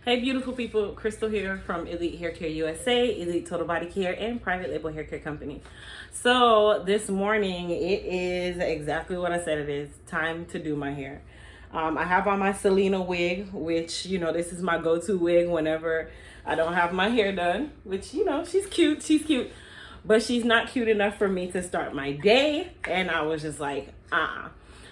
Hey beautiful people, Crystal here from Elite Hair Care USA, Elite Total Body Care, and Private Label Hair Care Company. So this morning, it is exactly what I said it is, time to do my hair. I have on my Selena wig, which, this is my go-to wig whenever I don't have my hair done, which, she's cute, but she's not cute enough for me to start my day. And I was just like,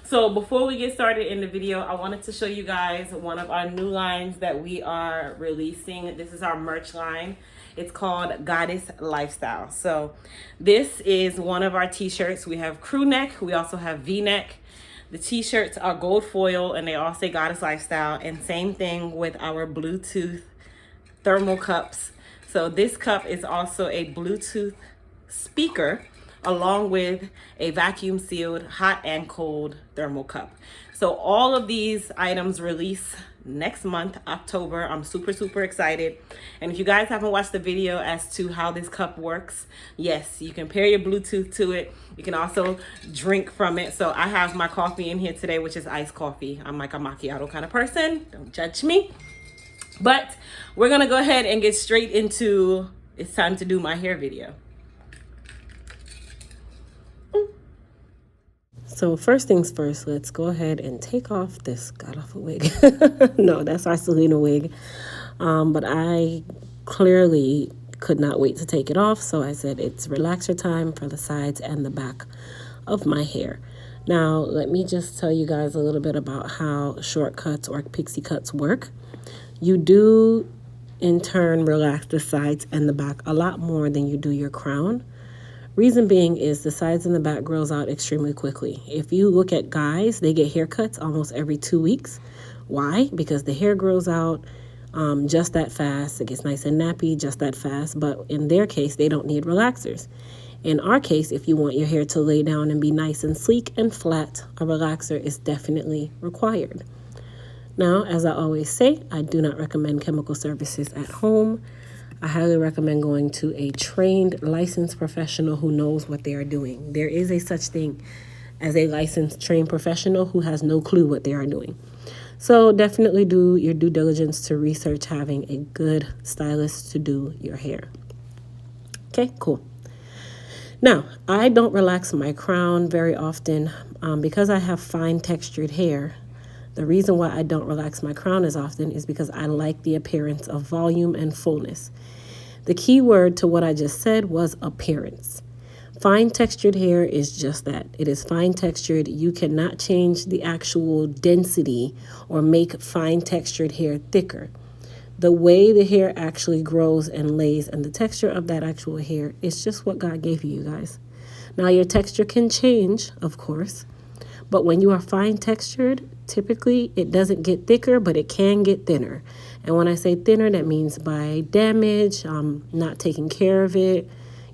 So before we get started in the video, I wanted to show you guys one of our new lines that we are releasing. This is our merch line. It's called Goddess Lifestyle. So this is one of our t-shirts. We have crew neck. We also have V-neck. The t-shirts are gold foil and they all say Goddess Lifestyle. And same thing with our Bluetooth thermal cups. So this cup is also a Bluetooth speaker along with a vacuum sealed hot and cold thermal cup. So all of these items release next month, October. I'm super excited. And if you guys haven't watched the video as to how this cup works, yes, you can pair your Bluetooth to it. You can also drink from it. So I have my coffee in here today, which is iced coffee. I'm like a macchiato kind of person. Don't judge me. But we're gonna go ahead and get straight into it's time to do my hair video. So first things first, let's go ahead and take off this god-awful wig. No, that's our Selena wig. But I clearly could not wait to take it off. So I said it's relaxer time for the sides and the back of my hair. Now, let me just tell you guys a little bit about how shortcuts or pixie cuts work. You do, in turn, relax the sides and the back a lot more than you do your crown. Reason being is the sides and the back grows out extremely quickly. If you look at guys, they get haircuts almost every 2 weeks. Why? Because the hair grows out just that fast. It gets nice and nappy just that fast. But in their case, they don't need relaxers. In our case, if you want your hair to lay down and be nice and sleek and flat, a relaxer is definitely required. Now, as I always say, I do not recommend chemical services at home. I highly recommend going to a trained, licensed professional who knows what they are doing. There is a such thing as a licensed, trained professional who has no clue what they are doing. So definitely do your due diligence to research having a good stylist to do your hair. Okay, cool. Now, I don't relax my crown very often because I have fine textured hair. The reason why I don't relax my crown as often is because I like the appearance of volume and fullness. The key word to what I just said was appearance. Fine textured hair is just that. It is fine textured. You cannot change the actual density or make fine textured hair thicker. The way the hair actually grows and lays and the texture of that actual hair is just what God gave you guys. Now your texture can change, of course. But when you are fine textured, typically it doesn't get thicker, but it can get thinner. And when I say thinner, that means by damage, not taking care of it,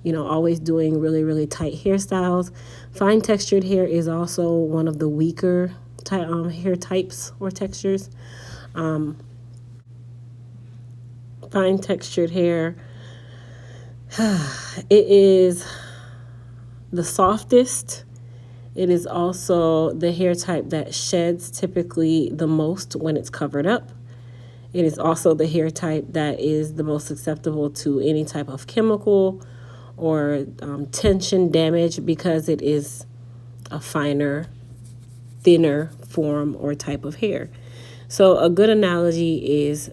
always doing really tight hairstyles. Fine textured hair is also one of the weaker hair types or textures. Fine textured hair, it is the softest. It is also the hair type that sheds typically the most when it's covered up. It is also the hair type that is the most susceptible to any type of chemical or tension damage because it is a finer, thinner form or type of hair. So a good analogy is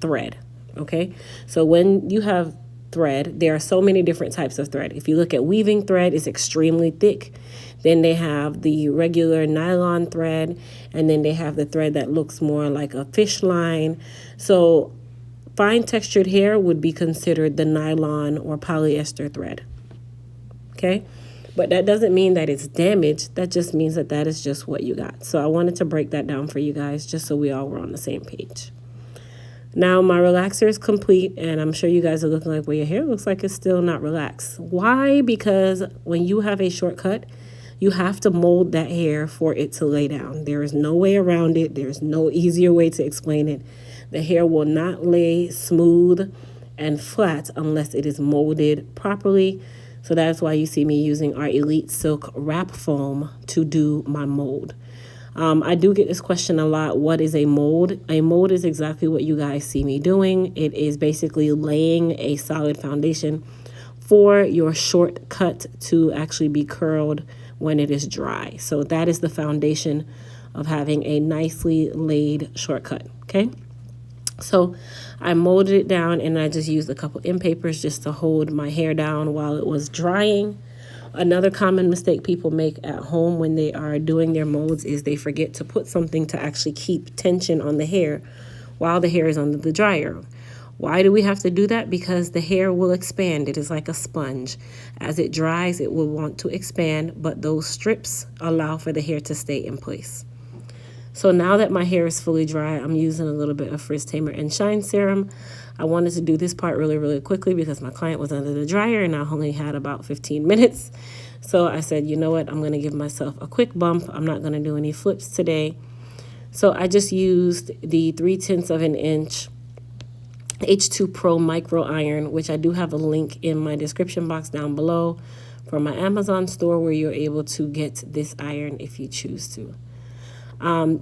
thread, okay? So when you have thread, there are so many different types of thread. If you look at weaving thread, it's extremely thick. Then they have the regular nylon thread, and then they have the thread that looks more like a fish line. So fine textured hair would be considered the nylon or polyester thread. Okay? But that doesn't mean that it's damaged. That just means that that is just what you got. So I wanted to break that down for you guys just so we all were on the same page. Now, my relaxer is complete, and I'm sure you guys are looking like, well, your hair looks like it's still not relaxed. Why? Because when you have a shortcut, you have to mold that hair for it to lay down. There is no way around it. There's no easier way to explain it. The hair will not lay smooth and flat unless it is molded properly. So that's why you see me using our Elite Silk Wrap Foam to do my mold. I do get this question a lot. What is a mold? A mold is exactly what you guys see me doing. It is basically laying a solid foundation for your shortcut to actually be curled when it is dry. So that is the foundation of having a nicely laid shortcut. Okay. So I molded it down and I just used a couple end papers just to hold my hair down while it was drying. Another common mistake people make at home when they are doing their molds is they forget to put something to actually keep tension on the hair while the hair is under the dryer. Why do we have to do that? Because the hair will expand. It is like a sponge. As it dries, it will want to expand, but those strips allow for the hair to stay in place. So now that my hair is fully dry, I'm using a little bit of Frizz Tamer and Shine Serum. I wanted to do this part really, really quickly because my client was under the dryer and I only had about 15 minutes. So I said, you know what, I'm going to give myself a quick bump. I'm not going to do any flips today. So I just used the 3/10 of an inch H2 Pro micro iron, which I do have a link in my description box down below for my Amazon store where you're able to get this iron if you choose to.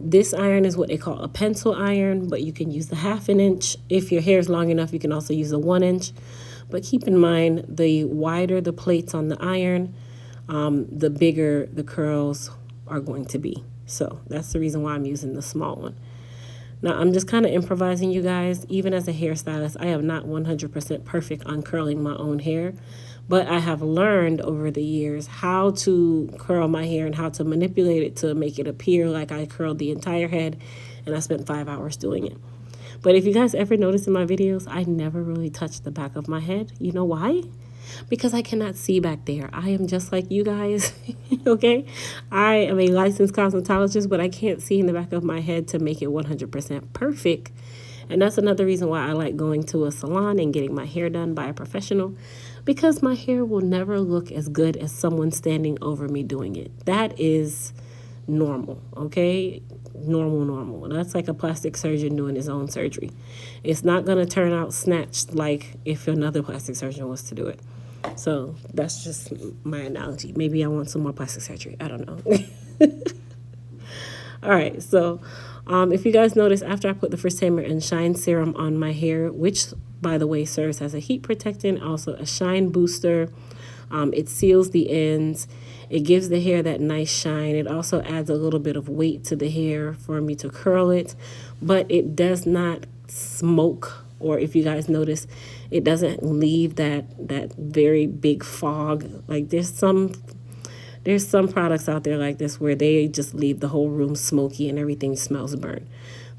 This iron is what they call a pencil iron, but you can use the 1/2 inch. If your hair is long enough, you can also use a 1 inch. But keep in mind, the wider the plates on the iron, the bigger the curls are going to be. So that's the reason why I'm using the small one. Now, I'm just kind of improvising, you guys. Even as a hairstylist, I am not 100% perfect on curling my own hair, but I have learned over the years how to curl my hair and how to manipulate it to make it appear like I curled the entire head, and I spent 5 hours doing it. But if you guys ever notice in my videos, I never really touch the back of my head. You know why? Because I cannot see back there. I am just like you guys, okay? I am a licensed cosmetologist, but I can't see in the back of my head to make it 100% perfect. And that's another reason why I like going to a salon and getting my hair done by a professional, because my hair will never look as good as someone standing over me doing it. That is normal, okay? Normal. That's like a plastic surgeon doing his own surgery. It's not going to turn out snatched like if another plastic surgeon was to do it. So that's just my analogy. Maybe I want some more plastic surgery. I don't know. All right. So if you guys notice, after I put the Frizz Tamer and Shine Serum on my hair, which, by the way, serves as a heat protectant, also a shine booster, it seals the ends. It gives the hair that nice shine. It also adds a little bit of weight to the hair for me to curl it, but it does not smoke, or if you guys notice, it doesn't leave that very big fog. Like there's some products out there like this where they just leave the whole room smoky and everything smells burnt.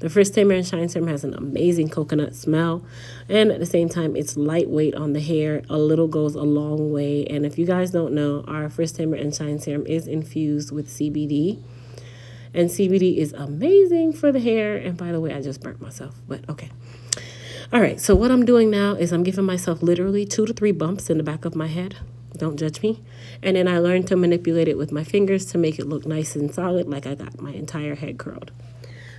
The Frizz Tamer and Shine Serum has an amazing coconut smell, and at the same time, it's lightweight on the hair. A little goes a long way. And if you guys don't know, our Frizz Tamer and Shine Serum is infused with CBD, and CBD is amazing for the hair. And by the way, I just burnt myself, but okay. All right, so what I'm doing now is I'm giving myself literally 2 to 3 bumps in the back of my head. Don't judge me. And then I learned to manipulate it with my fingers to make it look nice and solid, like I got my entire head curled.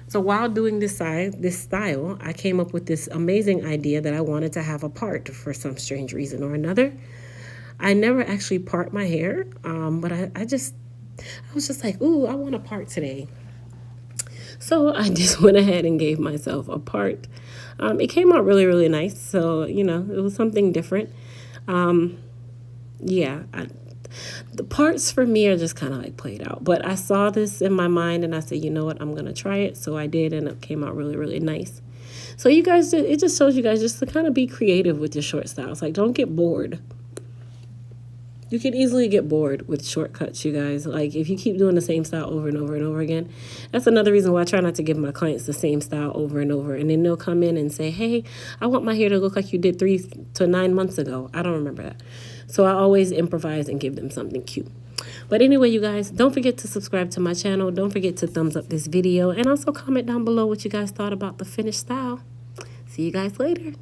So while doing this style, I came up with this amazing idea that I wanted to have a part for some strange reason or another. I never actually part my hair, but I was just like, ooh, I want a part today. So I just went ahead and gave myself a part. It came out really, really nice. So, you know, it was something different. The parts for me are just kind of like played out. But I saw this in my mind and I said, you know what, I'm going to try it. So I did, and it came out really, really nice. So you guys, it just shows you guys just to kind of be creative with your short styles. Like, don't get bored. You can easily get bored with shortcuts, you guys. Like, if you keep doing the same style over and over and over again, that's another reason why I try not to give my clients the same style over and over. And then they'll come in and say, hey, I want my hair to look like you did 3 to 9 months ago. I don't remember that. So I always improvise and give them something cute. But anyway, you guys, don't forget to subscribe to my channel. Don't forget to thumbs up this video. And also comment down below what you guys thought about the finished style. See you guys later.